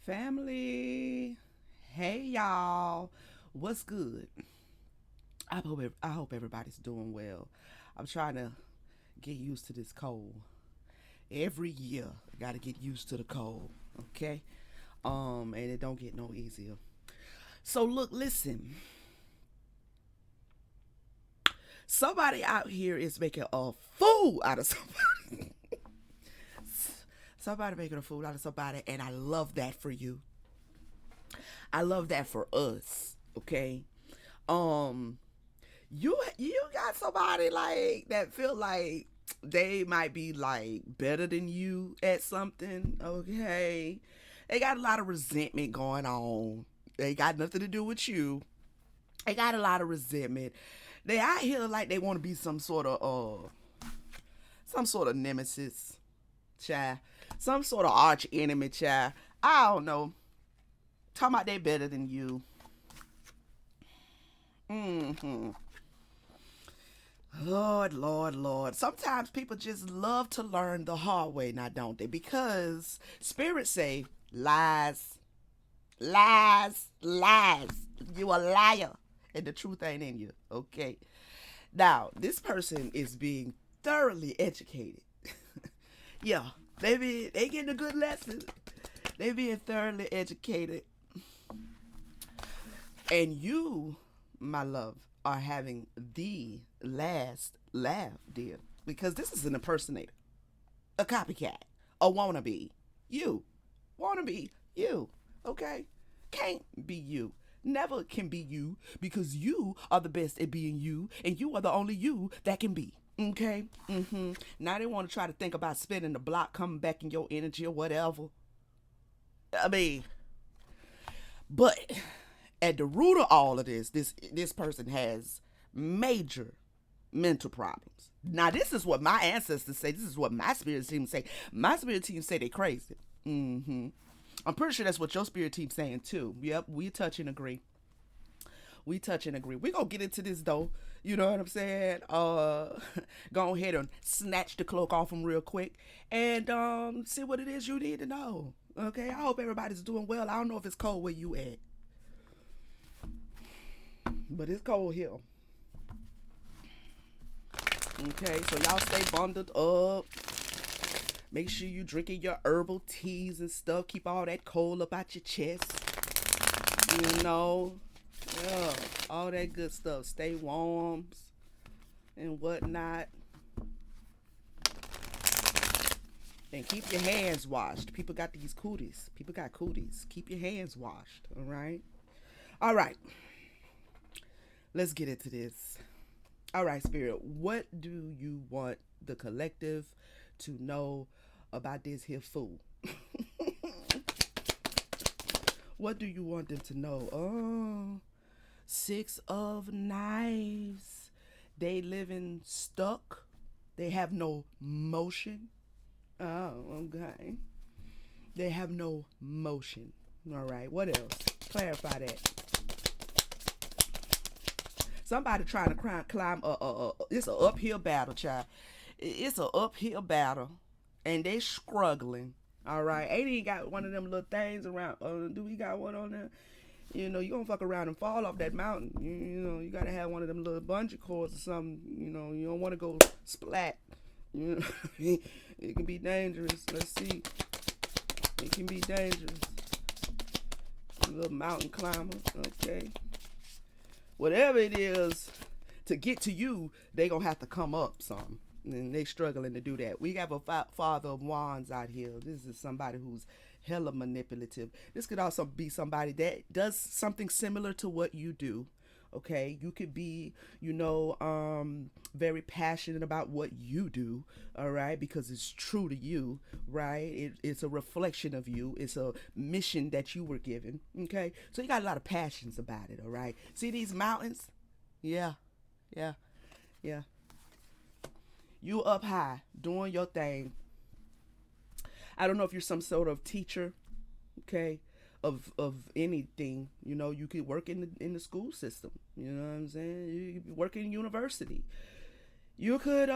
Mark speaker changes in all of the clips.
Speaker 1: Family, hey y'all, what's good? I hope everybody's doing well. I'm trying to get used to this cold. Every year, I gotta get used to the cold. Okay, and it don't get no easier. So look, listen. Somebody out here is making a fool out of somebody. Somebody making a fool out of somebody, and I love that for you. I love that for us. Okay. Um, you got somebody like that feel like they might be like better than you at something. Okay, they got a lot of resentment going on. They got nothing to do with you. They got a lot of resentment. They out here like they want to be some sort of nemesis, child, some sort of arch enemy, child. I don't know. Talking about they better than you. Mm-hmm. Lord, Lord, Lord. Sometimes people just love to learn the hard way, now don't they? Because spirits say lies, lies, lies. You a liar. And the truth ain't in you. Okay. Now, this person is being thoroughly educated. Yeah. They getting a good lesson. They being thoroughly educated. And you, my love, are having the last laugh, dear. Because this is an impersonator, a copycat, a wannabe. You. Wannabe. You. Okay? Can't be you. Never can be you because you are the best at being you and you are the only you that can be. Okay? Now they want to try to think about spinning the block, coming back in your energy or whatever. I mean, but at the root of all of this person has major mental problems. Now, this is what my ancestors say. This is what my spirit team say. My spirit team say they crazy. I'm pretty sure that's what your spirit team's saying too. Yep, we touch and agree. We touch and agree. We gonna get into this though. You know what I'm saying? Go ahead and snatch the cloak off them real quick and see what it is you need to know. Okay, I hope everybody's doing well. I don't know if it's cold where you at, but it's cold here. Okay, so y'all stay bundled up. Make sure you drinking your herbal teas and stuff. Keep all that cold up out your chest. You know, yeah, all that good stuff. Stay warm and whatnot. And keep your hands washed. People got these cooties. People got cooties. Keep your hands washed. All right. All right. Let's get into this. All right, Spirit. What do you want the collective to know about this here fool? What do you want them to know? Oh, six of knives. They living stuck. They have no motion. Oh, okay. They have no motion. All right. What else? Clarify that. Somebody trying to climb it's an uphill battle, child. It's an uphill battle, and they struggling. All right, ain't even got one of them little things around. Do we got one on there? You know, you gonna fuck around and fall off that mountain. You know, you gotta have one of them little bungee cords or something. You know, you don't want to go splat. You know, it can be dangerous. Let's see, it can be dangerous. A little mountain climber. Okay, whatever it is to get to you, they gonna have to come up some. And they struggling to do that. We have a father of wands out here. This is somebody who's hella manipulative. This could also be somebody that does something similar to what you do. Okay, you could be, very passionate about what you do, all right, because it's true to you, right? It's a reflection of you. It's a mission that you were given, okay? So you got a lot of passions about it, all right? See these mountains? Yeah, yeah, yeah. You up high doing your thing. I don't know if you're some sort of teacher, okay, of anything. You know, you could work in the school system. You know what I'm saying? You could work in university. You could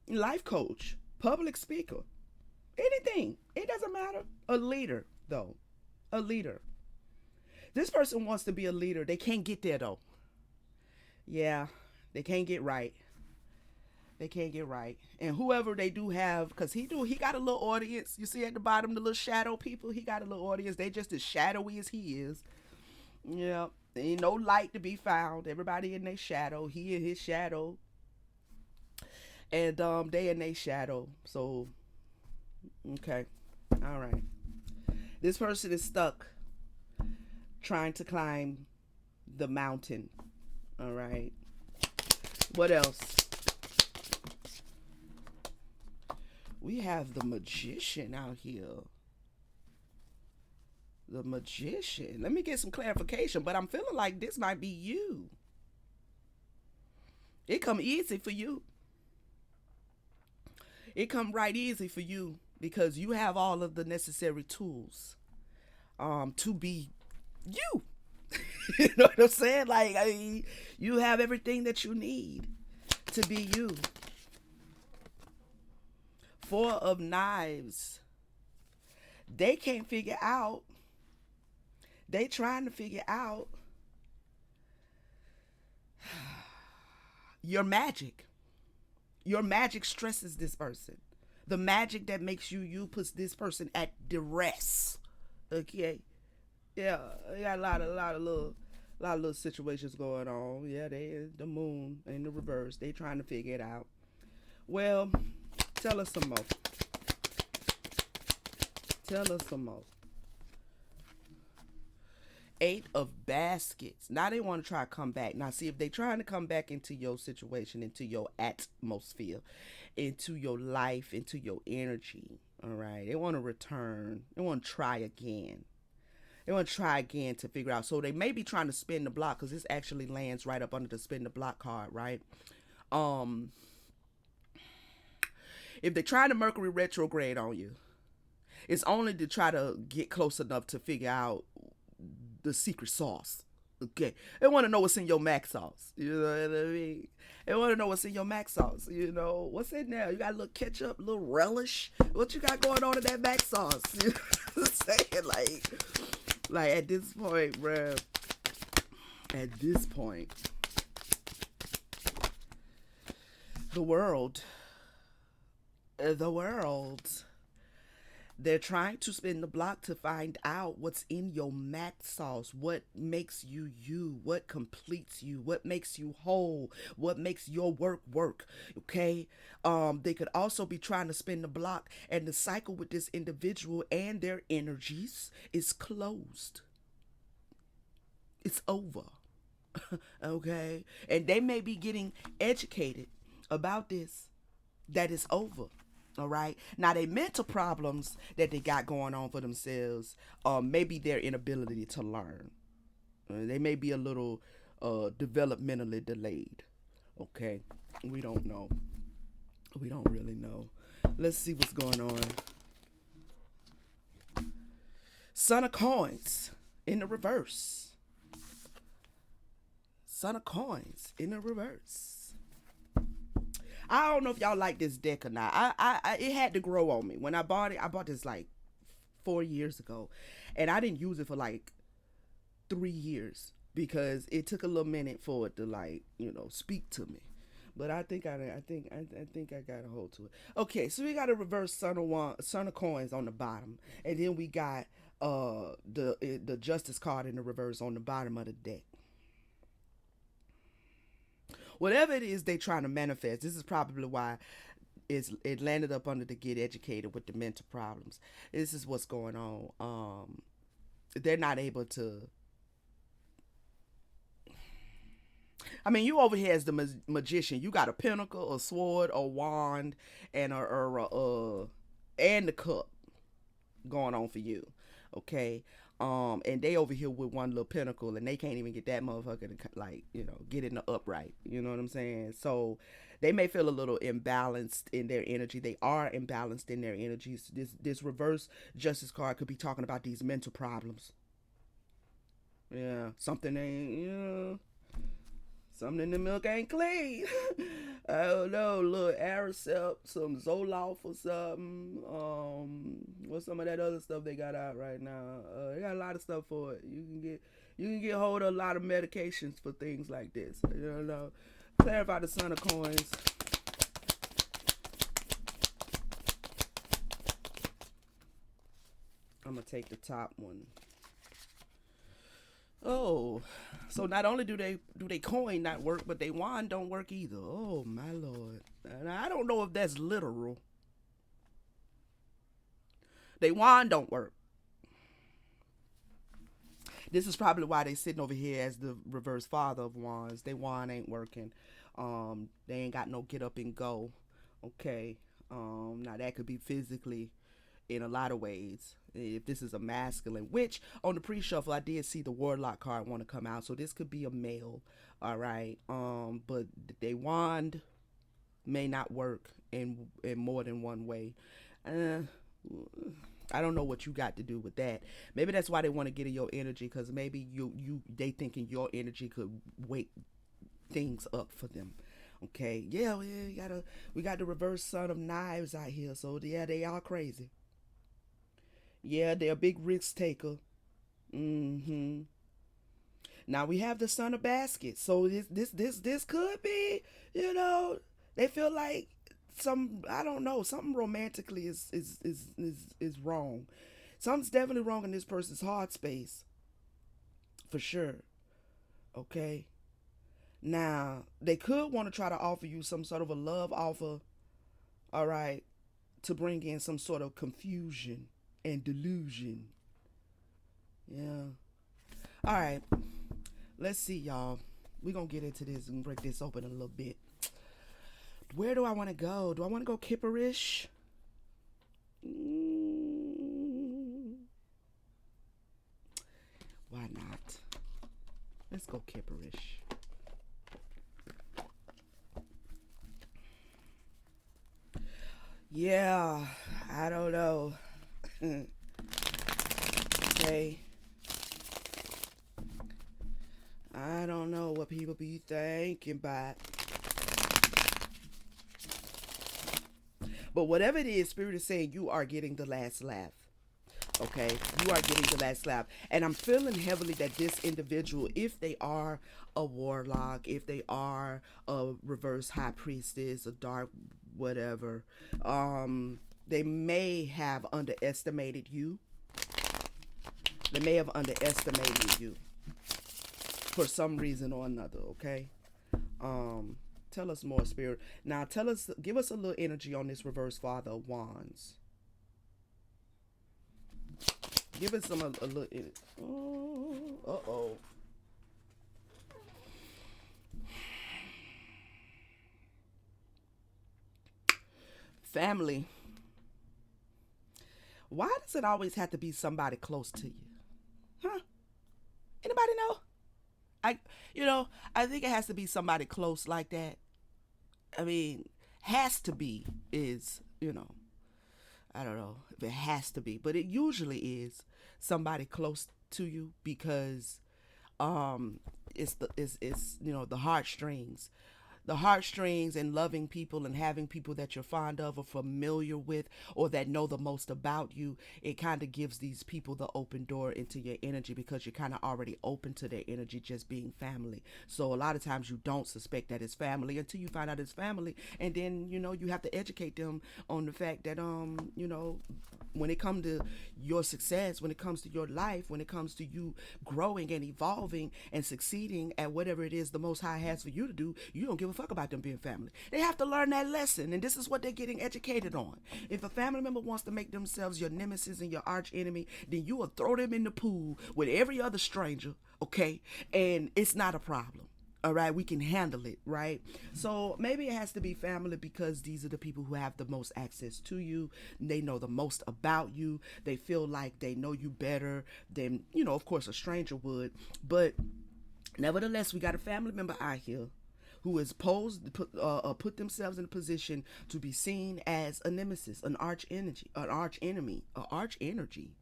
Speaker 1: life coach, public speaker. Anything. It doesn't matter. A leader, though. A leader. This person wants to be a leader. They can't get there, though. Yeah, they can't get right. They can't get right. And whoever they do have, because he got a little audience. You see at the bottom, the little shadow people, he got a little audience. They just as shadowy as he is. Yeah. Ain't no light to be found. Everybody in their shadow. He in his shadow. And they in their shadow. So okay. All right. This person is stuck trying to climb the mountain. All right. What else? We have the magician out here. The magician. Let me get some clarification, but I'm feeling like this might be you. It come easy for you. It come right easy for you because you have all of the necessary tools to be you. You know what I'm saying? Like, I mean, you have everything that you need to be you. Four of Knives. They can't figure out. They trying to figure out your magic. Your magic stresses this person. The magic that makes you you puts this person at duress. Okay. Yeah, they got a lot of little situations going on. Yeah, the moon in the reverse. They trying to figure it out. Well, tell us some more. Tell us some more. Eight of Baskets. Now they want to try to come back. Now see if they trying to come back into your situation, into your atmosphere, into your life, into your energy. All right. They want to return. They want to try again. They want to try again to figure out. So they may be trying to spin the block because this actually lands right up under the spin the block card, right? If they're trying to Mercury retrograde on you, it's only to try to get close enough to figure out the secret sauce. Okay. They want to know what's in your mac sauce. You know what I mean? They want to know what's in your mac sauce. You know, what's in there? You got a little ketchup, a little relish. What you got going on in that mac sauce? You know what I'm saying? Like at this point, bruh. At this point, the world, they're trying to spin the block to find out what's in your mac sauce, what makes you you, what completes you, what makes you whole, what makes your work, okay? They could also be trying to spin the block, and the cycle with this individual and their energies is closed. It's over, okay? And they may be getting educated about this, that it's over. All right. Now, they mental problems that they got going on for themselves, maybe their inability to learn. They may be a little developmentally delayed. Okay. We don't know. We don't really know. Let's see what's going on. Son of Coins in the reverse. Son of Coins in the reverse. I don't know if y'all like this deck or not. It had to grow on me. When I bought it, I bought this like 4 years ago. And I didn't use it for like 3 years because it took a little minute for it to like, speak to me. But I think I got a hold to it. Okay, so we got a reverse son of coins on the bottom. And then we got the justice card in the reverse on the bottom of the deck. Whatever it is they trying to manifest, this is probably why it landed up under the get educated with the mental problems. This is what's going on. They're not able to. I mean, you over here as the magician, you got a pentacle, a sword, a wand, and and the cup going on for you. Okay. And they over here with one little pinnacle, and they can't even get that motherfucker to get in the upright. You know what I'm saying? So they may feel a little imbalanced in their energy. They are imbalanced in their energies. This reverse justice card could be talking about these mental problems. Yeah, something ain't Something in the milk ain't clean. I don't know, little Aricept, some Zoloft or something. What's some of that other stuff they got out right now? They got a lot of stuff for it. You can get hold of a lot of medications for things like this. You know, clarify the Son of Coins. I'm gonna take the top one. Oh, so not only do they coin not work, but they wand don't work either. Oh my lord! And I don't know if that's literal. They wand don't work. This is probably why they sitting over here as the reverse father of wands. They wand ain't working. They ain't got no get up and go. Okay. Now that could be physically in a lot of ways. If this is a masculine, which on the pre-shuffle I did see the warlock card want to come out, so this could be a male. All right. But they wand may not work in more than one way. Uh, I don't know what you got to do with that. Maybe that's why they want to get in your energy, because maybe they thinking your energy could wake things up for them. Okay, yeah, we got the reverse son of knives out here, so yeah, they are crazy. Yeah, they're a big risk taker. Mm-hmm. Now we have the son of baskets, so this could be, you know, they feel like some, I don't know, something romantically is wrong. Something's definitely wrong in this person's heart space, for sure. Okay. Now they could want to try to offer you some sort of a love offer. All right, to bring in some sort of confusion and delusion. Yeah. All right. Let's see, y'all. We're going to get into this and break this open a little bit. Where do I want to go? Do I want to go Kipperish? Why not? Let's go Kipperish. Yeah, I don't know. Okay. I don't know what people be thinking about. But whatever it is, Spirit is saying you are getting the last laugh. Okay, you are getting the last laugh. And I'm feeling heavily that this individual, if they are a warlock, if they are a reverse high priestess, a dark whatever, they may have underestimated you. They may have underestimated you for some reason or another. Okay. Tell us more, Spirit. Now give us a little energy on this reverse father of wands. Give us some a little energy. Oh, uh-oh. Family. Why does it always have to be somebody close to you? Huh? Anybody know? I I think it has to be somebody close like that. I mean, has to be is, I don't know if it has to be, but it usually is somebody close to you, because it's the heartstrings, and loving people and having people that you're fond of or familiar with or that know the most about you. It kind of gives these people the open door into your energy, because you're kind of already open to their energy just being family. So a lot of times you don't suspect that it's family until you find out it's family, and then you have to educate them on the fact that when it comes to your success, when it comes to your life, when it comes to you growing and evolving and succeeding at whatever it is the Most High has for you to do, you don't give a fuck about them being family. They have to learn that lesson, and this is what they're getting educated on. If a family member wants to make themselves your nemesis and your arch enemy, then you will throw them in the pool with every other stranger, okay? And it's not a problem. All right, we can handle it, right? So maybe it has to be family, because these are the people who have the most access to you. They know the most about you. They feel like they know you better than, of course, a stranger would. But nevertheless, we got a family member out here who is put themselves in a position to be seen as a nemesis, an arch energy, an arch enemy, an arch energy.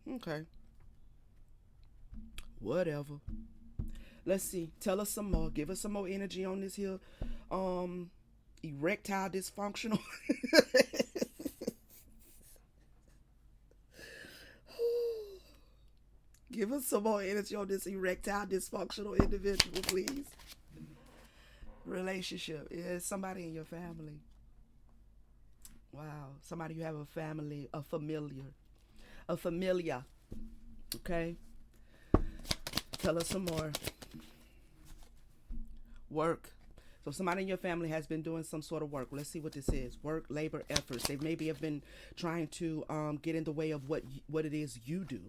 Speaker 1: Okay. Whatever. Let's see. Tell us some more. Give us some more energy on this here. Um, erectile dysfunctional. Give us some more energy on this erectile dysfunctional individual, please. Relationship. Yeah, somebody in your family. Wow. Somebody you have a family, a familiar. A familiar. Okay. Tell us some more. Work. So somebody in your family has been doing some sort of work. Let's see what this is. Work, labor, efforts. They maybe have been trying to get in the way of what it is you do.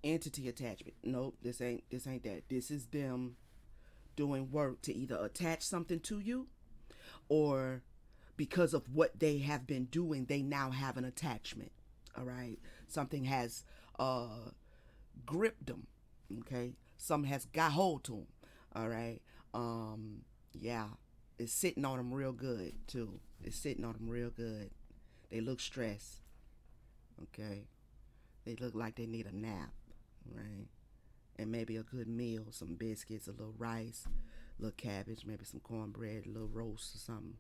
Speaker 1: Entity attachment. Nope, this ain't that. This is them doing work to either attach something to you, or because of what they have been doing, they now have an attachment. All right, something has gripped them. Okay, something has got hold to them. All right, yeah, it's sitting on them real good too. It's sitting on them real good. They look stressed. Okay, they look like they need a nap. Right, and maybe a good meal, some biscuits, a little rice, a little cabbage, maybe some cornbread, a little roast or something.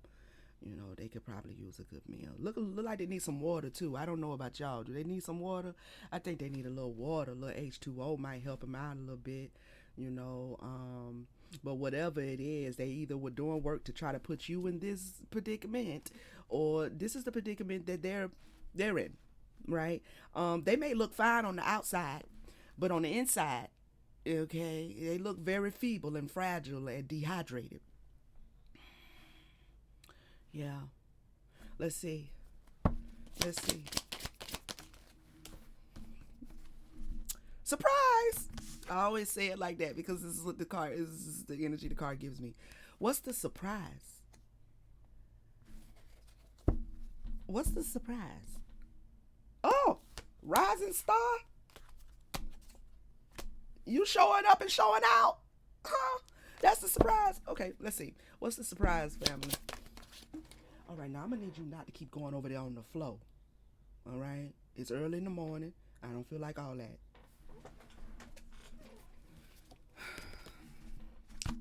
Speaker 1: They could probably use a good meal. Look like they need some water too. I don't know about y'all. Do they need some water? I think they need a little water. A little H2O might help them out a little bit. You know, but whatever it is, they either were doing work to try to put you in this predicament, or this is the predicament that they're in. Right? They may look fine on the outside, but on the inside, okay, they look very feeble and fragile and dehydrated. Yeah. Let's see. Let's see. Surprise! I always say it like that because this is what the card is. This is the energy the card gives me. What's the surprise? What's the surprise? Oh, rising star. You showing up and showing out. Huh? That's the surprise. Okay, let's see. What's the surprise, family? All right, now I'm gonna need you not to keep going over there on the flow. All right, it's early in the morning. I don't feel like all that.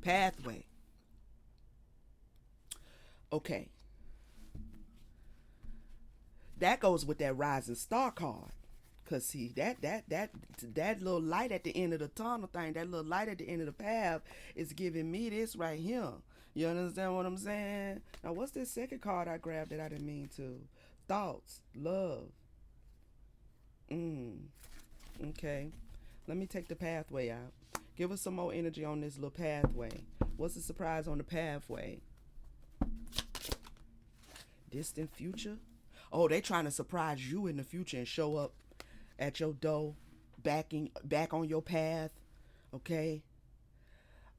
Speaker 1: Pathway. Okay, that goes with that rising star card. Cause see that little light at the end of the tunnel thing, that little light at the end of the path is giving me this right here. You understand what I'm saying? Now what's this second card I grabbed that I didn't mean to? Thoughts, love. Mm. Okay. Let me take the pathway out. Give us some more energy on this little pathway. What's the surprise on the pathway? Distant future? Oh, they trying to surprise you in the future and show up at your door, back on your path. Okay.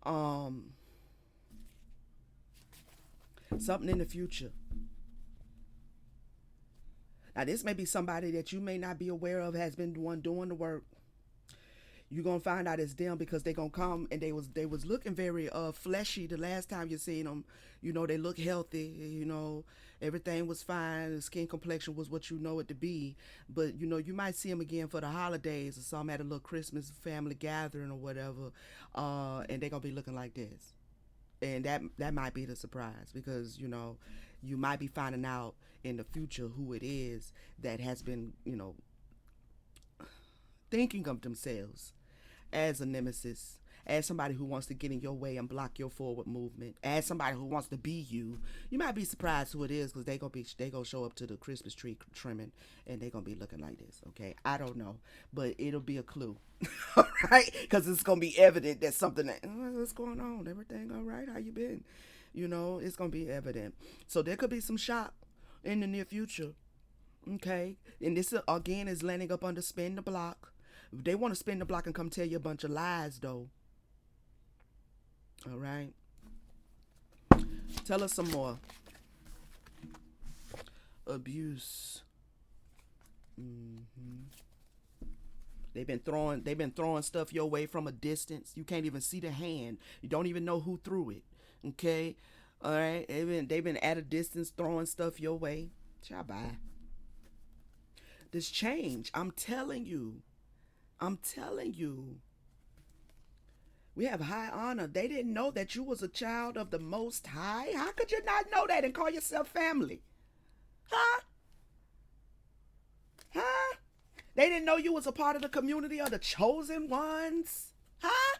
Speaker 1: Um, Something in the future. Now this may be somebody that you may not be aware of has been the one doing the work. You're gonna find out it's them because they gonna come, and they was looking very fleshy the last time you seen them. They look healthy. Everything was fine. The skin complexion was what you know it to be. But you might see them again for the holidays or some at a little Christmas family gathering or whatever, and they gonna be looking like this. And that might be the surprise, because you might be finding out in the future who it is that has been thinking of themselves as a nemesis, as somebody who wants to get in your way and block your forward movement, as somebody who wants to be you. You might be surprised who it is, because they gonna show up to the Christmas tree trimming, and they gonna be looking like this. Okay, I don't know, but it'll be a clue. All right, because it's gonna be evident that something what's going on, everything all right, how you been? It's gonna be evident. So there could be some shock in the near future. Okay, and this again is landing up under spin the block. They want to spin the block and come tell you a bunch of lies, though. All right. Tell us some more. Abuse. Mm-hmm. They've been throwing stuff your way from a distance. You can't even see the hand. You don't even know who threw it. Okay. All right. They've been at a distance throwing stuff your way. Bye. This change. I'm telling you. I'm telling you. We have high honor. They didn't know that you was a child of the Most High. How could you not know that and call yourself family? Huh? Huh? They didn't know you was a part of the community of the chosen ones. Huh?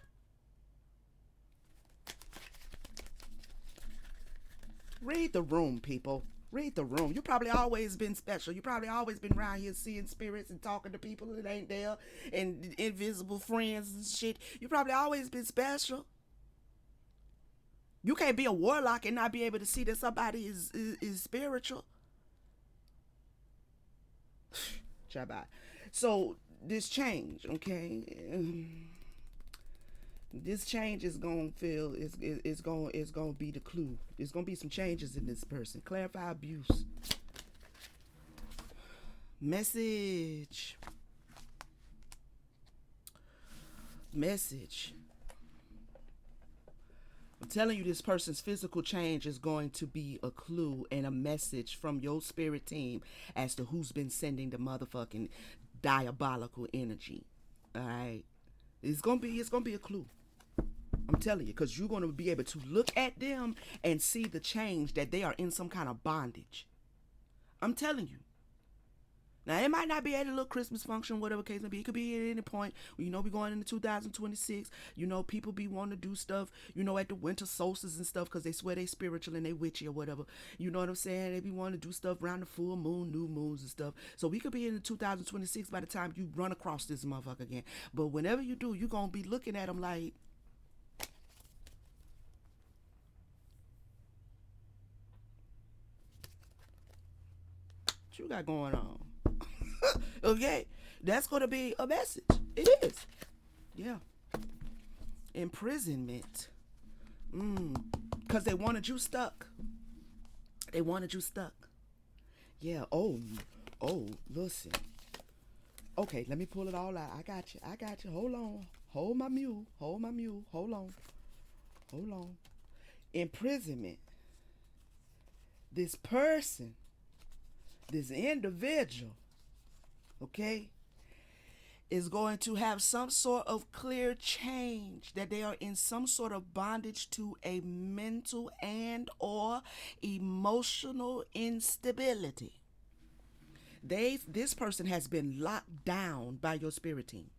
Speaker 1: Read the room, people. Read the room. You probably always been special. You probably always been around here seeing spirits and talking to people that ain't there and invisible friends and shit. You probably always been special. You can't be a warlock and not be able to see that somebody is spiritual. Shabbat. So this change, okay? This change is gonna feel it's gonna be the clue. There's gonna be some changes in this person. Clarify abuse. Message. I'm telling you, this person's physical change is going to be a clue and a message from your spirit team as to who's been sending the motherfucking diabolical energy. All right, it's gonna be a clue. I'm telling you, because you're gonna be able to look at them and see the change that they are in some kind of bondage. I'm telling you. Now, it might not be at a little Christmas function, whatever case may be. It could be at any point. You know, we're going into 2026. You know, people be wanting to do stuff, you know, at the winter solstice and stuff because they swear they spiritual and they witchy or whatever. You know what I'm saying? They be wanting to do stuff around the full moon, new moons and stuff. So we could be in 2026 by the time you run across this motherfucker again. But whenever you do, you're going to be looking at them like, what you got going on? Okay, that's going to be a message. It is. Yeah. Imprisonment. Because they wanted you stuck. They wanted you stuck. Yeah. Oh, listen. Okay, let me pull it all out. I got you. Hold on. Hold my mule. Hold on. Imprisonment. This person, this individual, okay, is going to have some sort of clear change, that they are in some sort of bondage to a mental and or emotional instability. This person has been locked down by your spirit team.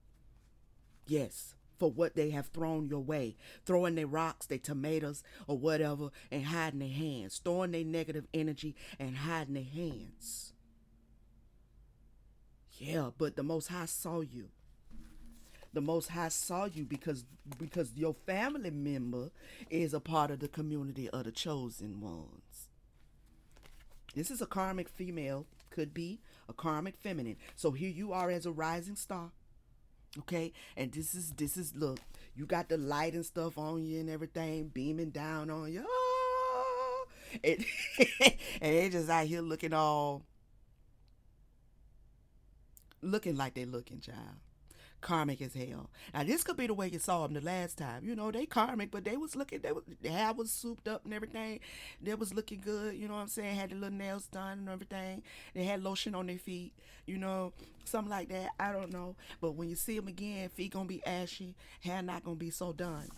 Speaker 1: Yes, for what they have thrown your way, throwing their rocks, their tomatoes, or whatever, and hiding their hands, throwing their negative energy and hiding their hands. Yeah, but the Most High saw you. The Most High saw you because your family member is a part of the community of the chosen ones. This is a karmic female, could be a karmic feminine. So here you are as a rising star. Okay, and this is look, you got the light and stuff on you and everything beaming down on you. Oh! And they just out here looking like they looking, child. Karmic as hell. Now this could be the way you saw them the last time. You know, they karmic, but their hair was souped up and everything. They was looking good, you know what I'm saying? Had the little nails done and everything. They had lotion on their feet, you know, something like that. I don't know. But when you see them again, feet gonna be ashy, hair not gonna be so done.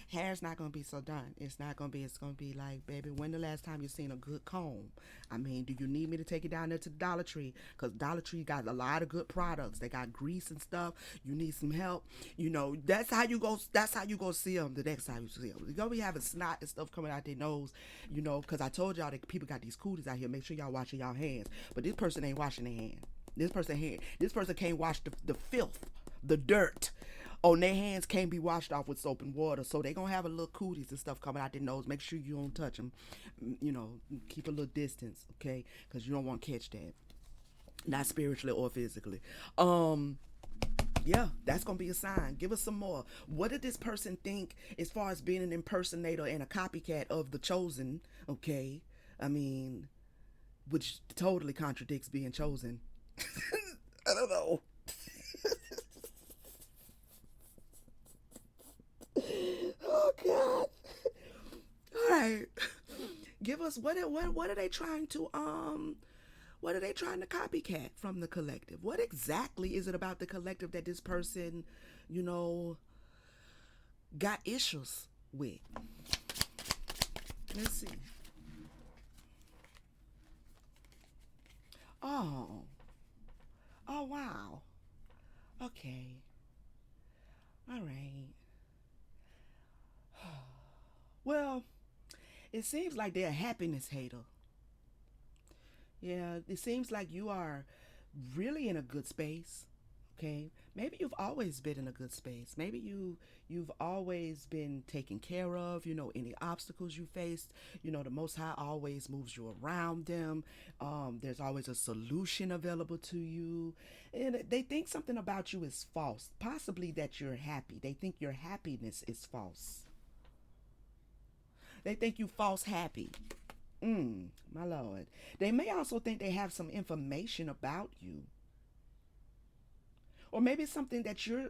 Speaker 1: Hair's not gonna be so done. It's gonna be like, baby, when the last time you seen a good comb? I mean, do you need me to take you down there to the Dollar Tree? Because Dollar Tree got a lot of good products. They got grease and stuff. You need some help. You know, that's how you go see them the next time you see them. You're gonna be having snot and stuff coming out their nose, you know, because I told y'all that people got these cooties out here. Make sure y'all washing y'all hands. But this person ain't washing their hands. This person can't wash the filth, the dirt on their hands, can't be washed off with soap and water. So they gonna have a little cooties and stuff coming out their nose. Make sure you don't touch them. You know, keep a little distance, okay? Because you don't want to catch that. Not spiritually or physically. Yeah, that's gonna be a sign. Give us some more. What did this person think as far as being an impersonator and a copycat of the chosen? Okay, I mean, which totally contradicts being chosen. I don't know. Oh God! All right, give us what are they trying to What are they trying to copycat from the collective? What exactly is it about the collective that this person, you know, got issues with? Let's see. Oh, oh wow. Okay. All right. Well, it seems like they're a happiness hater. Yeah, it seems like you are really in a good space. Okay, maybe you've always been in a good space. Maybe you've always been taken care of. You know, any obstacles you faced, you know, the Most High always moves you around them. There's always a solution available to you, and they think something about you is false. Possibly that you're happy. They think your happiness is false. They think you false happy. My lord. They may also think they have some information about you, or maybe it's something that you're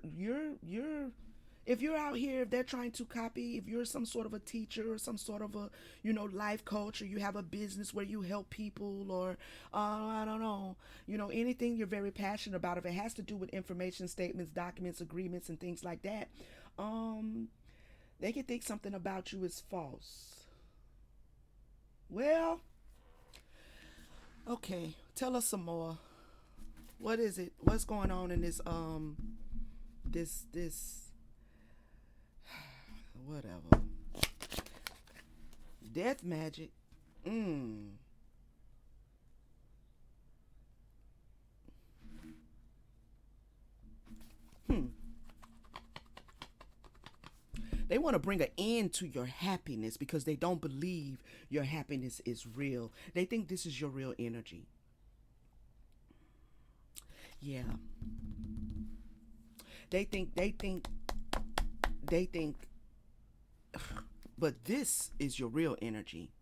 Speaker 1: if you're out here, if they're trying to copy, if you're some sort of a teacher or some sort of a, you know, life coach, or you have a business where you help people, or I don't know, you know, anything you're very passionate about, if it has to do with information statements, documents, agreements, and things like that, um they can think something about you is false. Well, okay, tell us some more. What is it? What's going on in this whatever. Death magic. Mm. Hmm. They want to bring an end to your happiness because they don't believe your happiness is real. They think this is your real energy. Yeah. They think but this is your real energy.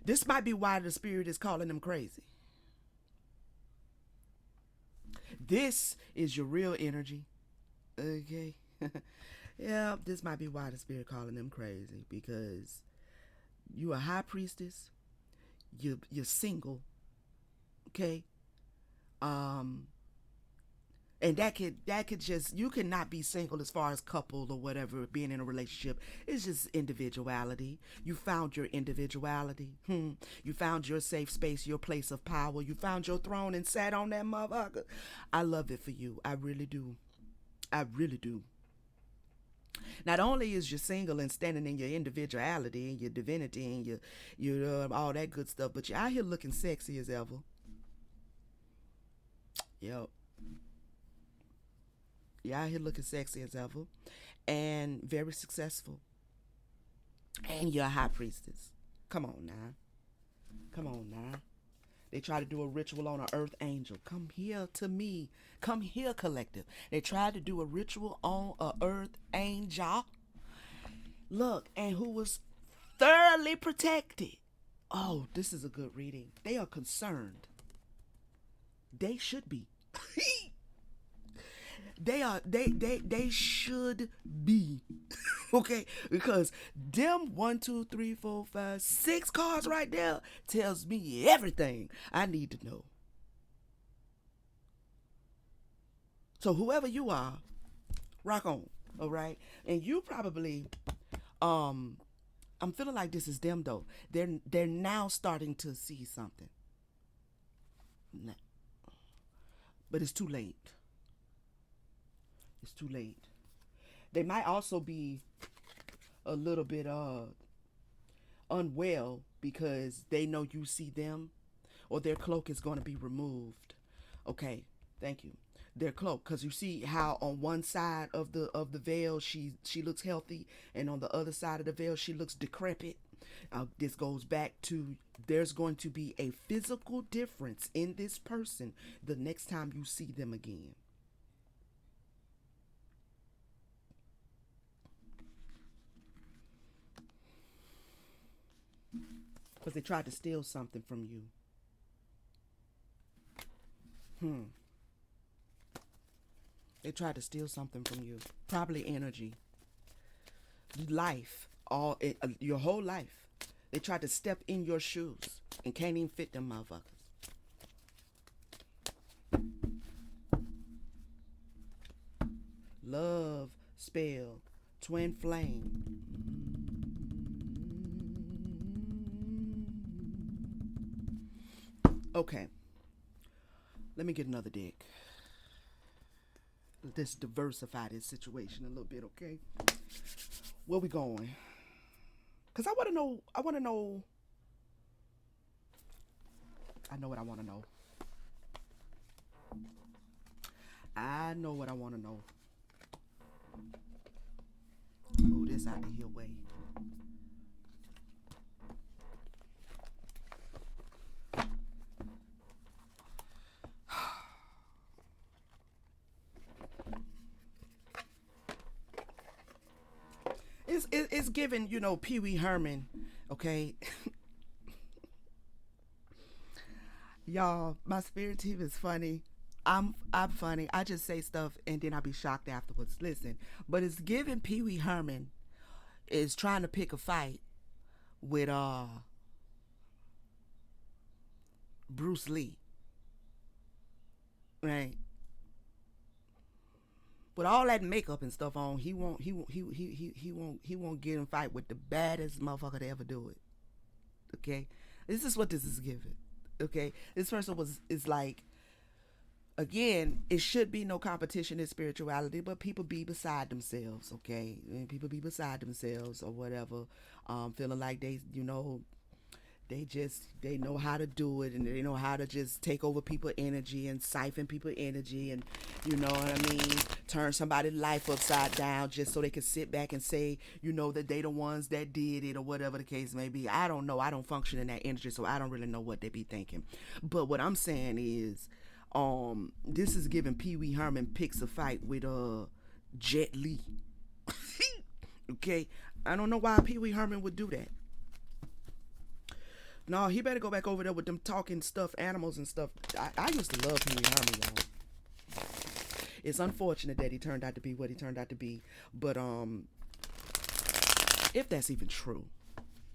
Speaker 1: This might be why the spirit is calling them crazy. This is your real energy. Okay. Yeah, this might be why the spirit calling them crazy, because you a high priestess, you're single, okay? Um and that could just, you cannot be single as far as couple or whatever, being in a relationship. It's just individuality. You found your individuality. You found your safe space, your place of power. You found your throne and sat on that motherfucker. I love it for you. I really do. I really do. Not only is you single and standing in your individuality and your divinity and your all that good stuff, but you're out here looking sexy as ever. Yep. You're out here looking sexy as ever, and very successful. And you're a high priestess. Come on now. Come on now. They try to do a ritual on an earth angel. Come here to me. Come here, collective. They tried to do a ritual on a earth angel. Look, and who was thoroughly protected. Oh, this is a good reading. They are concerned. They should be. They should be. Okay, because them 1, 2, 3, 4, 5, 6 cards right there tells me everything I need to know. So whoever you are, rock on. All right. And you probably, um I'm feeling like this is them though. They're now starting to see something. But it's too late. It's too late. They might also be a little bit unwell because they know you see them, or their cloak is going to be removed. Okay, thank you. Their cloak, because you see how on one side of the veil she looks healthy, and on the other side of the veil she looks decrepit. This goes back to, there's going to be a physical difference in this person the next time you see them again. Because they tried to steal something from you. Hmm. They tried to steal something from you. Probably energy, life. your whole life. They tried to step in your shoes and can't even fit them motherfuckers. Love spell twin flame. Okay, let me get another dick. Let's diversify this situation a little bit, okay? Where we going? Cause I want to know. I know what I want to know. I know what I want to know. Move this out of here way. It's given, Pee-wee Hermin, okay? Y'all, my spirit team is funny. I'm funny. I just say stuff and then I be shocked afterwards. Listen, but it's given Pee-wee Hermin is trying to pick a fight with Bruce Lee, right? With all that makeup and stuff on, he won't get in fight with the baddest motherfucker to ever do it. Okay, this is what this is giving. Okay, this person is like, again, it should be no competition in spirituality, but people be beside themselves. Okay, and people be beside themselves or whatever, feeling like they know how to do it, and they know how to just take over people's energy and siphon people's energy, and you know what I mean, turn somebody's life upside down just so they can sit back and say, that they the ones that did it or whatever the case may be. I don't know. I don't function in that energy, so I don't really know what they be thinking. But what I'm saying is, this is giving Pee-wee Hermin picks a fight with Jet Li. Okay, I don't know why Pee-wee Hermin would do that. No, he better go back over there with them talking stuff, animals and stuff. I used to love Pee-wee Hermin, y'all. It's unfortunate that he turned out to be what he turned out to be. But if that's even true,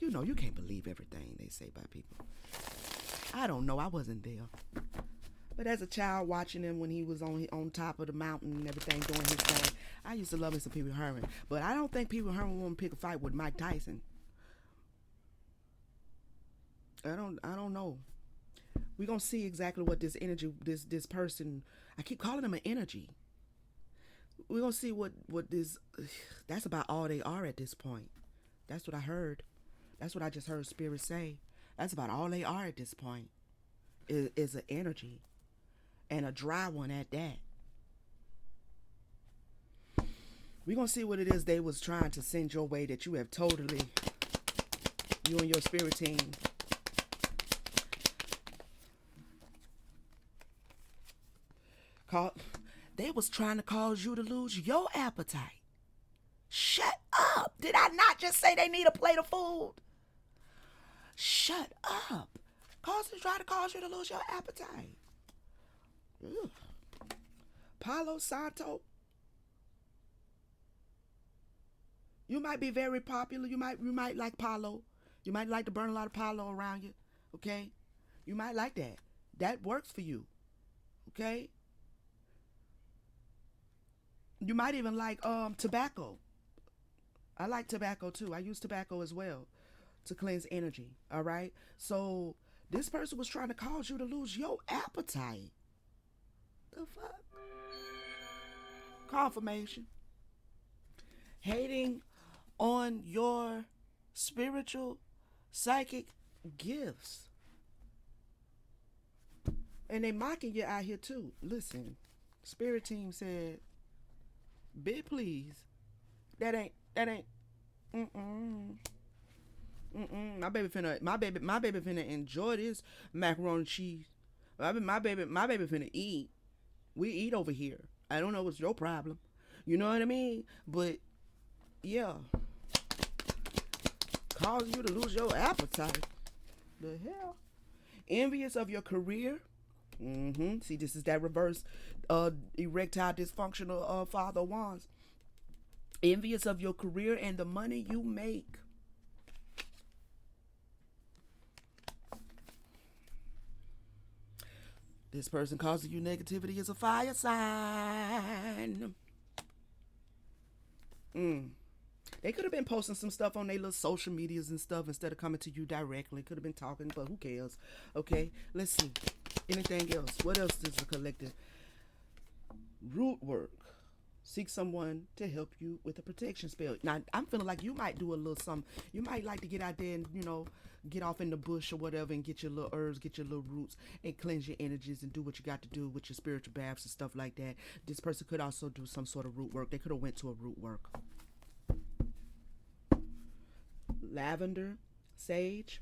Speaker 1: you can't believe everything they say about people. I don't know. I wasn't there. But as a child watching him when he was on top of the mountain and everything doing his thing, I used to love me some Pee-wee Hermin. But I don't think Pee-wee Hermin want to pick a fight with Mike Tyson. I don't know. We're gonna see exactly what this energy, this person, I keep calling them an energy. We're gonna see what this, that's about all they are at this point. That's what I heard. That's what I just heard Spirit say. That's about all they are at this point. Is an energy. And a dry one at that. We're gonna see what it is they was trying to send your way that you have totally, you and your spirit team, they was trying to cause you to lose your appetite. Shut up. Did I not just say they need a plate of food? Shut up. Try to cause you to lose your appetite. Ugh. Palo Santo. You might be very popular. You might like Palo. You might like to burn a lot of Palo around you. Okay? You might like that. That works for you. Okay? You might even like tobacco. I like tobacco too. I use tobacco as well to cleanse energy. All right. So this person was trying to cause you to lose your appetite. The fuck? Confirmation. Hating on your spiritual, psychic gifts. And they mocking you out here too. Listen, Spirit Team said, "Big please, that ain't. My baby finna enjoy this macaroni and cheese. My baby finna eat. We eat over here. I don't know what's your problem. You know what I mean? But yeah, cause you to lose your appetite. The hell? Envious of your career. See, this is that reverse erectile dysfunctional Father Wands. Envious of your career and the money you make. This person causing you negativity is a fire sign. Mm. They could have been posting some stuff on their little social medias and stuff instead of coming to you directly. Could have been talking, but who cares? Okay, let's see. Anything else? What else does the collective? Root work. Seek someone to help you with a protection spell. Now, I'm feeling like you might do a little something. You might like to get out there and, get off in the bush or whatever and get your little herbs, get your little roots and cleanse your energies and do what you got to do with your spiritual baths and stuff like that. This person could also do some sort of root work. They could have went to a root work. Lavender, sage,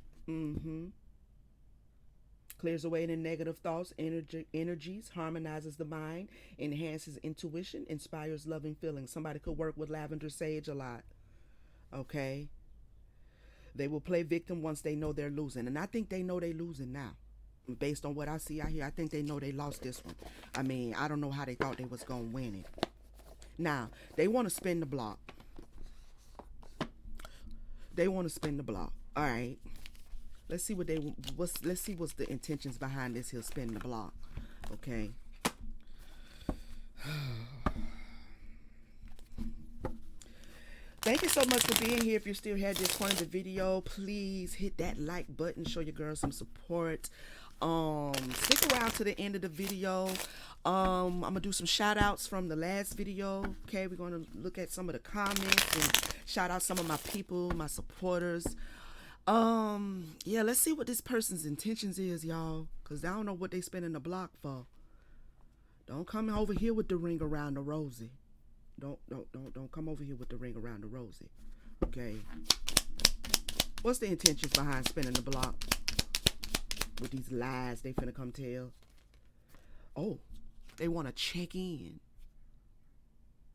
Speaker 1: clears away the negative thoughts, energies, harmonizes the mind, enhances intuition, inspires loving feelings. Somebody could work with lavender sage a lot. Okay? They will play victim once they know they're losing. And I think they know they're losing now. Based on what I see out here, I think they know they lost this one. I mean, I don't know how they thought they was going to win it. Now, they want to spin the block. They want to spin the block. All right. Let's see let's see what's the intentions behind this here spin the block. Okay. Thank you so much for being here. If you're still here at this point of the video, please hit that like button. Show your girl some support. Stick around to the end of the video. I'm gonna do some shout outs from the last video. Okay, we're gonna look at some of the comments and shout out some of my people, my supporters. Yeah, let's see what this person's intentions is, y'all, because I don't know what they spending the block for. Don't come over here with the ring around the rosy. Don't come over here with the ring around the rosy. Okay. What's the intentions behind spinning the block? With these lies they finna come tell. Oh, they want to check in.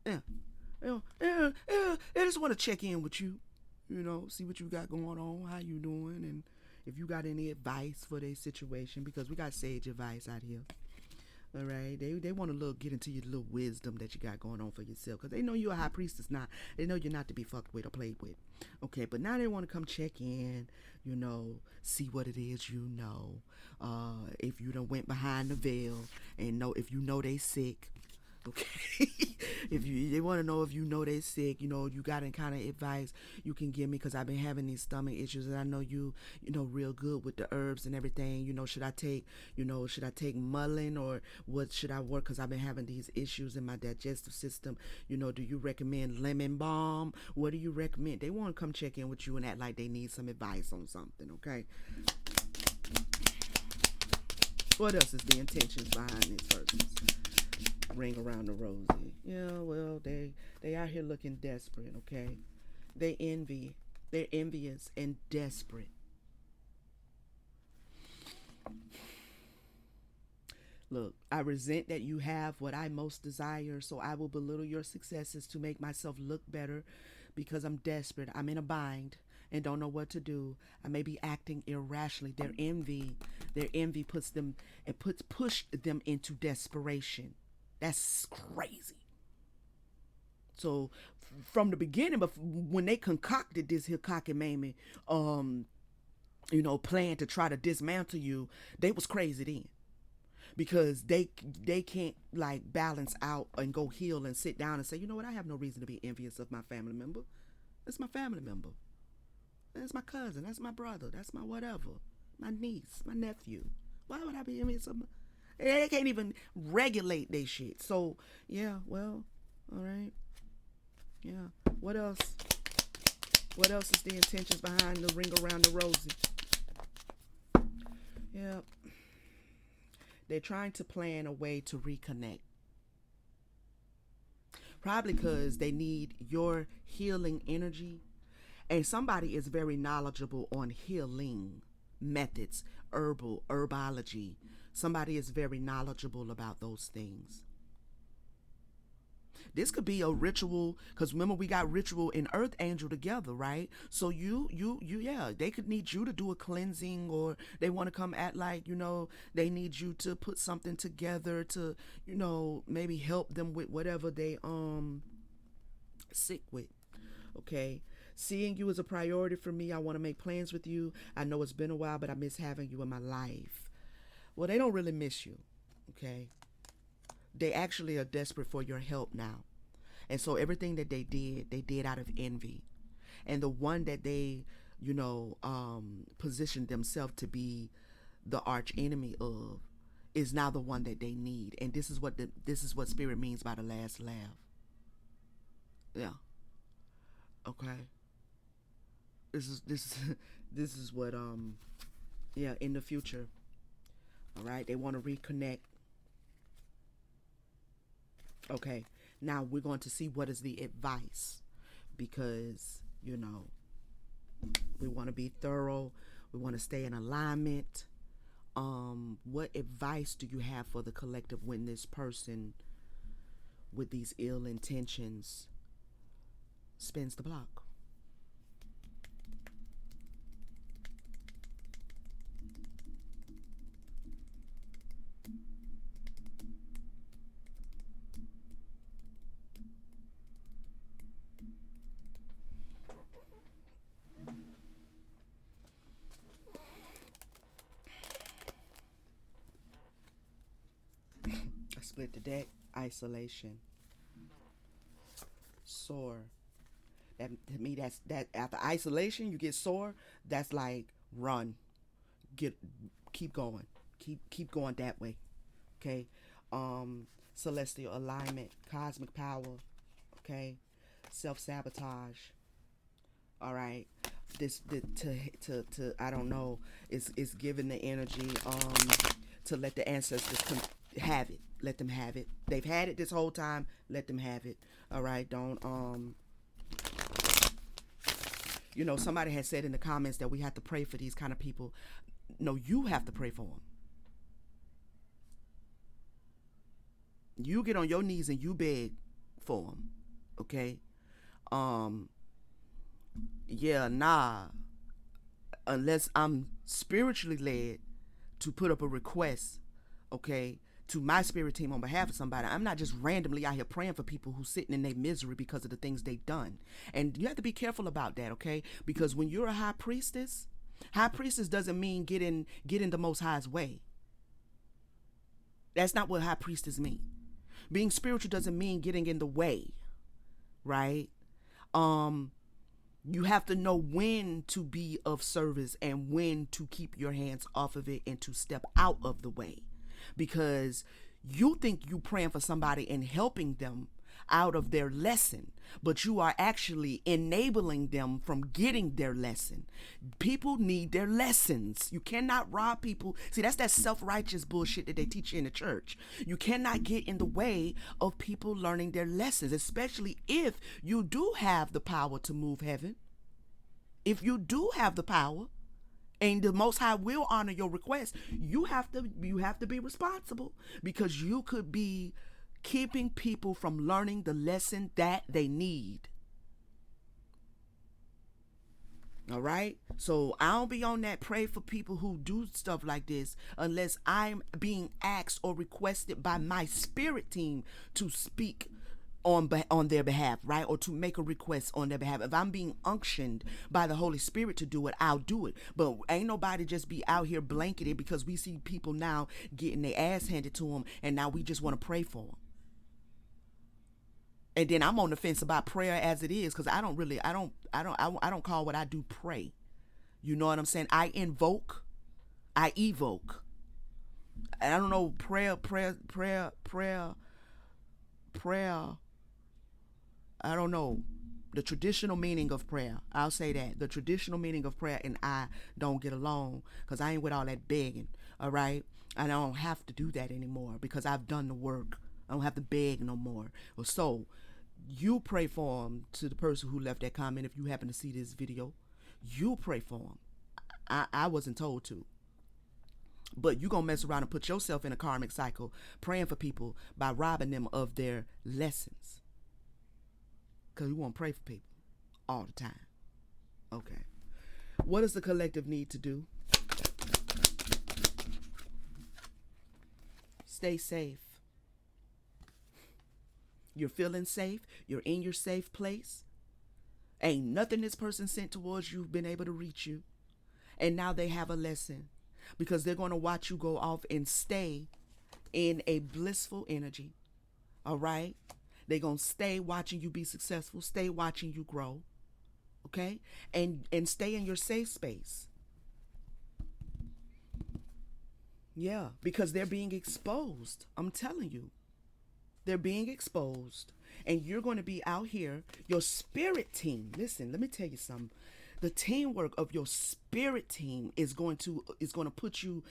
Speaker 1: Yeah. They just want to check in with you. See what you got going on, how you doing, and if you got any advice for their situation, because we got sage advice out here. All right, they want to get into your little wisdom that you got going on for yourself, because they know you're a high priestess. Not they know you're not to be fucked with or played with. Okay, but now they want to come check in, see what it is, if you done went behind the veil and if they sick. Okay, they want to know if they sick, you got any kind of advice you can give me, because I've been having these stomach issues, and I know you real good with the herbs and everything. Should I take mullein, or what should I work, because I've been having these issues in my digestive system. Do you recommend lemon balm? What do you recommend? They want to come check in with you and act like they need some advice on something. Okay, what else is the intentions behind this person's ring around the rosy? Yeah, well, they out here looking desperate. Okay, they're envious and desperate. Look, I resent that you have what I most desire, so I will belittle your successes to make myself look better, because I'm desperate. I'm in a bind and don't know what to do. I may be acting irrationally. Their envy pushed them into desperation. That's crazy. So from the beginning, but when they concocted this here cockamamie, plan to try to dismantle you, they was crazy then, because they can't balance out and go heal and sit down and say, you know what, I have no reason to be envious of my family member. That's my family member. That's my cousin. That's my brother. That's my whatever. My niece, my nephew. Why would I be envious of they can't even regulate their shit. So, yeah, well, all right. Yeah. What else? What else is the intentions behind the ring around the rosy? Yeah. They're trying to plan a way to reconnect. Probably because they need your healing energy. And somebody is very knowledgeable on healing methods, herbology. Somebody is very knowledgeable about those things. This could be a ritual, because remember we got ritual and earth angel together, right? So yeah, they could need you to do a cleansing, or they want to come at they need you to put something together to, maybe help them with whatever they sick with. Okay. Seeing you is a priority for me. I want to make plans with you. I know it's been a while, but I miss having you in my life. Well, they don't really miss you. Okay. They actually are desperate for your help now. And so everything that they did out of envy. And the one that they, positioned themselves to be the arch enemy of is now the one that they need. And this is what spirit means by the last laugh. Yeah. Okay. This is this is what yeah, in the future. All right. They want to reconnect. Okay. Now we're going to see what is the advice, because we want to be thorough. We want to stay in alignment. What advice do you have for the collective when this person with these ill intentions spins the block? I split the deck. Isolation. Sore. That, to me, that's that. After isolation, you get sore. That's like run. Get keep going. Keep going that way. Okay. Celestial alignment, cosmic power. Okay. Self sabotage. All right. This to I don't know. It's giving the energy to let the ancestors have it. Let them have it. They've had it this whole time. Let them have it. All right. Don't somebody had said in the comments that we have to pray for these kind of people. No, you have to pray for them. You get on your knees and you beg for them. Okay. Yeah, nah. Unless I'm spiritually led to put up a request, okay, to my spirit team on behalf of somebody. I'm not just randomly out here praying for people who's sitting in their misery because of the things they've done. And you have to be careful about that, okay? Because when you're a high priestess doesn't mean get in the Most High's way. That's not what high priestess mean. Being spiritual doesn't mean getting in the way, right? You have to know when to be of service and when to keep your hands off of it and to step out of the way. Because you think you praying for somebody and helping them out of their lesson, but you are actually enabling them from getting their lesson. People need their lessons. You cannot rob people. See, that's that self-righteous bullshit that they teach you in the church. You cannot get in the way of people learning their lessons, especially if you do have the power to move heaven. If you do have the power, and the Most High will honor your request, you have to be responsible, because you could be keeping people from learning the lesson that they need. All right? So I don't be on that pray for people who do stuff like this unless I'm being asked or requested by my spirit team to speak on their behalf, right? Or to make a request on their behalf. If I'm being unctioned by the Holy Spirit to do it, I'll do it. But ain't nobody just be out here blanketed because we see people now getting their ass handed to them, and now we just want to pray for them. And then I'm on the fence about prayer as it is, because I don't call what I do pray. You know what I'm saying? I evoke. I don't know, prayer. I don't know the traditional meaning of prayer. I'll say that. The traditional meaning of prayer and I don't get along, because I ain't with all that begging, all right? And I don't have to do that anymore because I've done the work. I don't have to beg no more. So you pray for them, to the person who left that comment. If you happen to see this video, you pray for them. I wasn't told to. But you gonna mess around and put yourself in a karmic cycle praying for people by robbing them of their lessons. Because we want to pray for people all the time. Okay. What does the collective need to do? Stay safe. You're feeling safe. You're in your safe place. Ain't nothing this person sent towards you been able to reach you. And now they have a lesson, because they're going to watch you go off and stay in a blissful energy. All right? They're going to stay watching you be successful, stay watching you grow. Okay? And stay in your safe space. Yeah, because they're being exposed. I'm telling you. They're being exposed. And you're going to be out here, your spirit team. Listen, let me tell you something. The teamwork of your spirit team is going to put you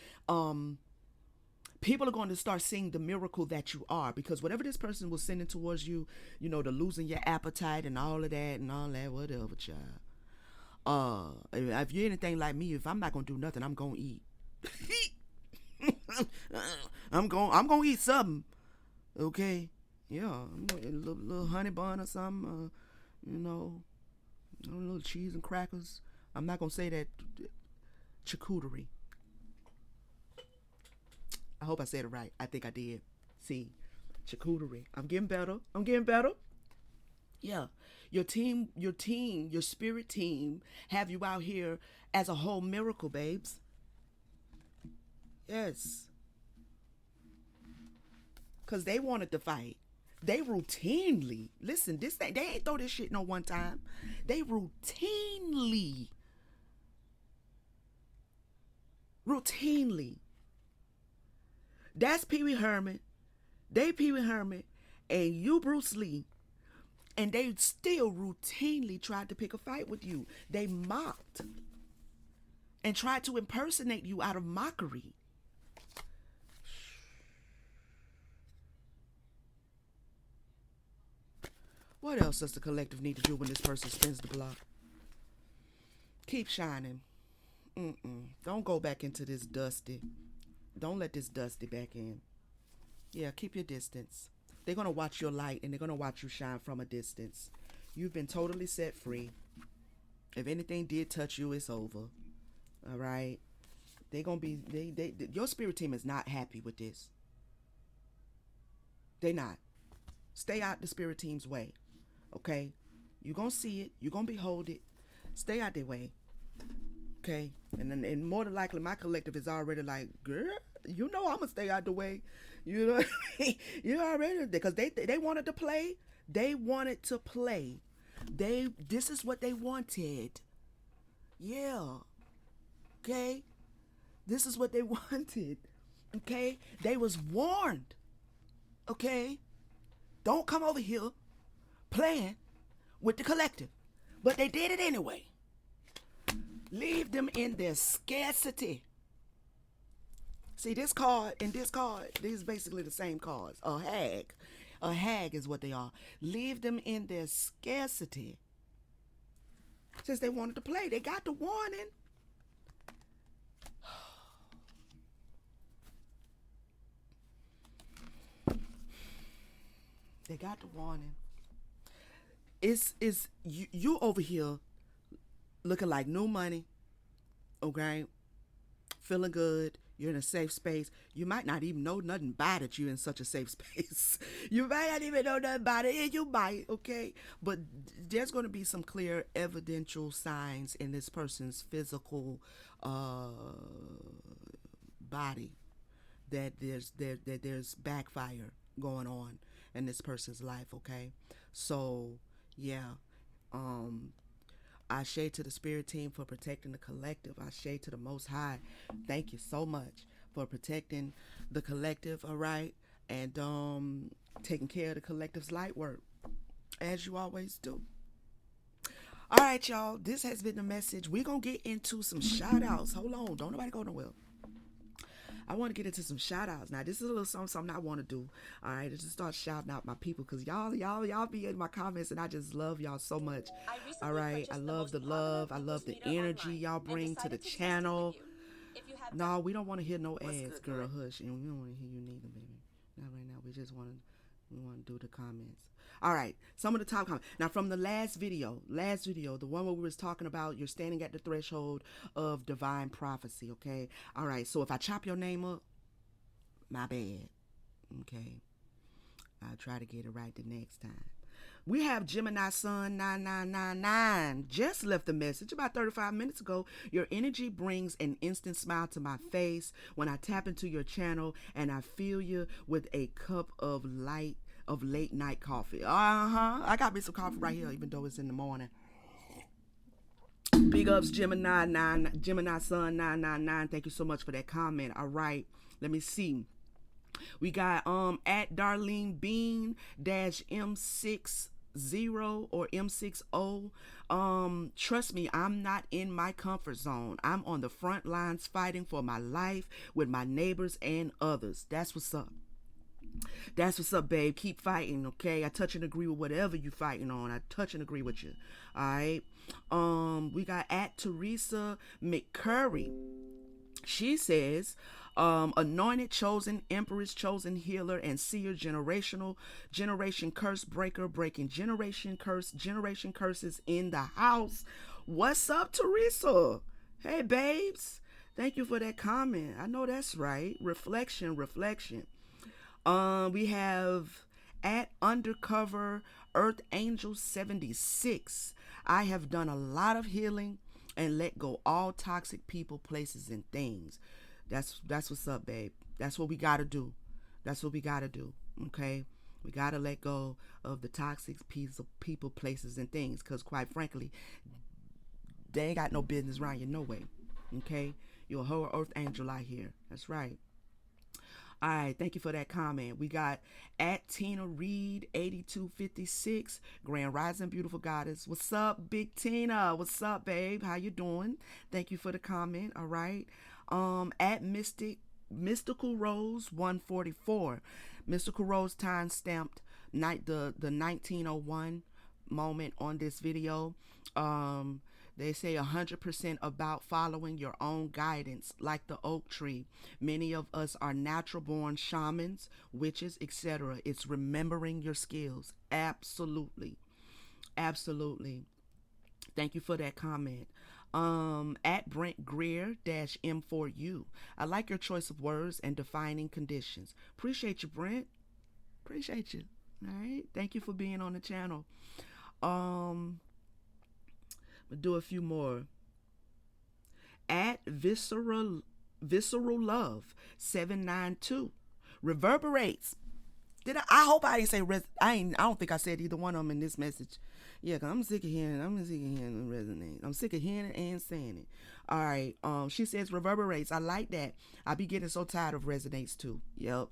Speaker 1: people are going to start seeing the miracle that you are, because whatever this person was sending towards you, you know, the losing your appetite and all of that and all that, whatever, child. If you're anything like me, if I'm not gonna do nothing, I'm gonna eat. I'm gonna eat something. Okay, yeah, I'm gonna eat a little honey bun or something. You know, a little cheese and crackers. I'm not gonna say that charcuterie. I hope I said it right. I think I did. See, charcuterie. I'm getting better. Yeah, your spirit team have you out here as a whole miracle, babes. Yes, cause they wanted to fight. They routinely listen. This thing, they ain't throw this shit no one time. They routinely. That's Pee Wee Hermin. They Pee Wee Hermin, and you Bruce Lee, and they still routinely tried to pick a fight with you. They mocked and tried to impersonate you out of mockery. What else does the collective need to do when this person spins the block? Keep shining. Don't go back into this dusty. Don't let this dusty back in. Yeah, keep your distance. They're going to watch your light and they're going to watch you shine from a distance. You've been totally set free. If anything did touch you, it's over. All right? They're going to be, your spirit team is not happy with this. They not. Stay out the spirit team's way. Okay? You're going to see it. You're going to behold it. Stay out their way. Okay? And more than likely, my collective is already like, girl, you know I'm going to stay out the way. You know, you already, because they wanted to play. They wanted to play. This is what they wanted. Yeah. Okay? This is what they wanted. Okay? They was warned. Okay? Don't come over here playing with the collective. But they did it anyway. Leave them in their scarcity. See, this card and this card, these are basically the same cards. A hag. A hag is what they are. Leave them in their scarcity. Since they wanted to play, they got the warning. They got the warning. It's you over here looking like new money, okay? Feeling good. You're in a safe space. You might not even know nothing about it. You're in such a safe space. You might not even know nothing about it. And you might, okay? But there's going to be some clear evidential signs in this person's physical body that there's backfire going on in this person's life, okay? So, yeah. I shade to the spirit team for protecting the collective. I shade to the Most High. Thank you so much for protecting the collective, all right? And taking care of the collective's light work, as you always do. All right, y'all. This has been the message. We're going to get into some shout-outs. Hold on. Don't nobody go nowhere. I want to get into some shout outs. Now, this is a little something I want to do. All right, just start shouting out my people, because y'all be in my comments, and I just love y'all so much. All right, I love the love. I love the energy y'all bring to the channel. No, we don't want to hear no ads, girl. Hush, and we don't want to hear you neither, baby. Not right now. We want to do the comments. All right, some of the top comments. Now, from the last video, the one where we was talking about you're standing at the threshold of divine prophecy, okay? All right, so if I chop your name up, my bad, okay? I'll try to get it right the next time. We have Gemini Sun 9999 just left a message about 35 minutes ago. Your energy brings an instant smile to my face when I tap into your channel and I feel you with a cup of late night coffee. I got me some coffee right here, even though it's in the morning. Big ups Gemini Sun 999. Thank you so much for that comment. All right, let me see. We got at Darlene Bean dash M60 or M60. Trust me, I'm not in my comfort zone. I'm on the front lines fighting for my life with my neighbors and others. That's what's up. That's what's up, babe. Keep fighting, okay? I touch and agree with whatever you fighting on. I touch and agree with you. All right. We got at Teresa McCurry. She says, anointed, chosen, empress, chosen healer, and seer, generation curse breaker, breaking generation curses in the house. What's up, Teresa? Hey, babes. Thank you for that comment. I know that's right. Reflection. We have at undercover Earth Angel 76. I have done a lot of healing and let go all toxic people, places, and things. That's what's up, babe. That's what we gotta do. Okay? We gotta let go of the toxic people, places, and things. Because quite frankly, they ain't got no business around you no way. Okay? You're a whole Earth Angel out here. That's right. All right, thank you for that comment. We got at Tina Reed 8256, Grand Rising, beautiful goddess. What's up, Big Tina? What's up, babe? How you doing? Thank you for the comment. All right. At Mystical Rose 144, Mystical Rose time stamped the 1901 moment on this video. They say 100% about following your own guidance, like the oak tree. Many of us are natural born shamans, witches, etc. It's remembering your skills. Absolutely. Thank you for that comment. At Brent Greer -M4U. I like your choice of words and defining conditions. Appreciate you, Brent. Appreciate you. All right. Thank you for being on the channel. We'll do a few more. At Visceral Love 792. Reverberates. I hope I didn't say I don't think I said either one of them in this message. Yeah, cause I'm sick of hearing it resonate. I'm sick of hearing it and saying it. All right. She says reverberates. I like that. I be getting so tired of resonates too. Yep.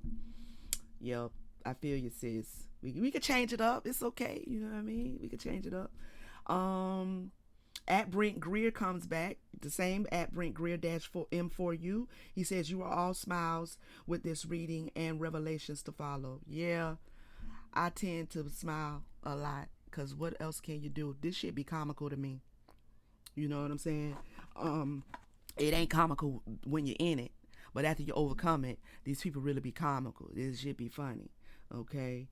Speaker 1: I feel you, sis. We could change it up. It's okay. You know what I mean? We could change it up. At Brent Greer comes back, the same at Brent Greer -M4U. He says, you are all smiles with this reading and revelations to follow. Yeah, I tend to smile a lot because what else can you do? This shit be comical to me. You know what I'm saying? It ain't comical when you're in it, but after you overcome it, these people really be comical. This shit be funny. Okay.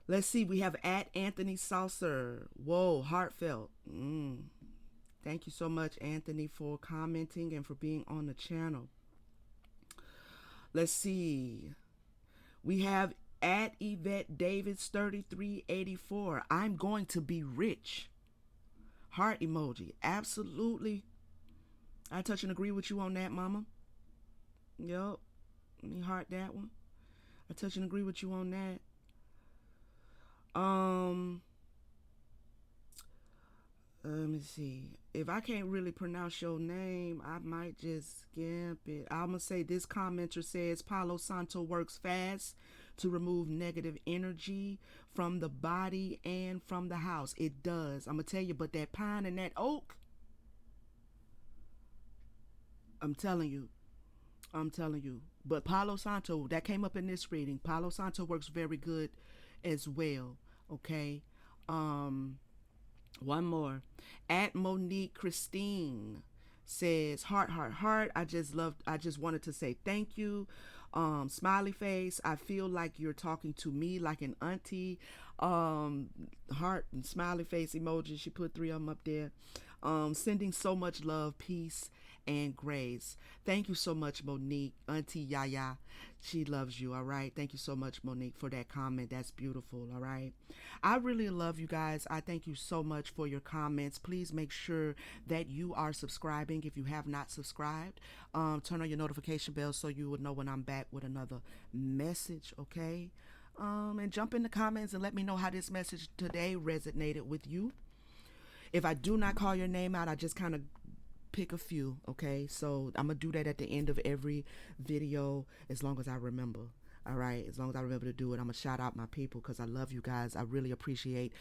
Speaker 1: Let's see. We have at Anthony Saucer. Whoa, heartfelt. Thank you so much, Anthony, for commenting and for being on the channel. Let's see. We have at Yvette Davids 3384. I'm going to be rich. Heart emoji. Absolutely. I touch and agree with you on that, mama. Yup. Let me heart that one. I touch and agree with you on that. Let me see. If I can't really pronounce your name, I might just skip it. I'm gonna say this commenter says Palo Santo works fast to remove negative energy from the body and from the house. It does. I'm gonna tell you, but that pine and that oak, I'm telling you. But Palo Santo, that came up in this reading. Palo Santo works very good as well. Okay. One more. At Monique Christine says, heart. I just wanted to say thank you. Smiley face. I feel like you're talking to me like an auntie. Heart and smiley face emoji. She put 3 of them up there. Sending so much love, peace, and grace. Thank you so much, Monique. Auntie Yaya, she loves you, all right? Thank you so much, Monique, for that comment. That's beautiful, all right? I really love you guys. I thank you so much for your comments. Please make sure that you are subscribing if you have not subscribed. Turn on your notification bell so you will know when I'm back with another message, okay? And jump in the comments and let me know how this message today resonated with you. If I do not call your name out, I just kind of pick a few, okay? So I'm gonna do that at the end of every video as long as I remember. All right, as long as I remember to do it, I'm gonna shout out my people because I love you guys. I really appreciate,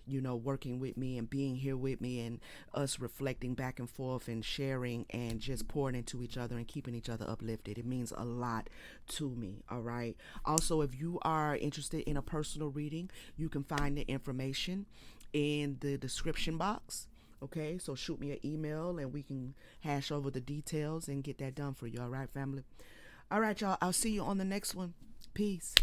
Speaker 1: working with me and being here with me and us reflecting back and forth and sharing and just pouring into each other and keeping each other uplifted. It means a lot to me. All right. Also, if you are interested in a personal reading, you can find the information in the description box. Okay, so shoot me an email and we can hash over the details and get that done for you. All right, family? All right, y'all. I'll see you on the next one. Peace.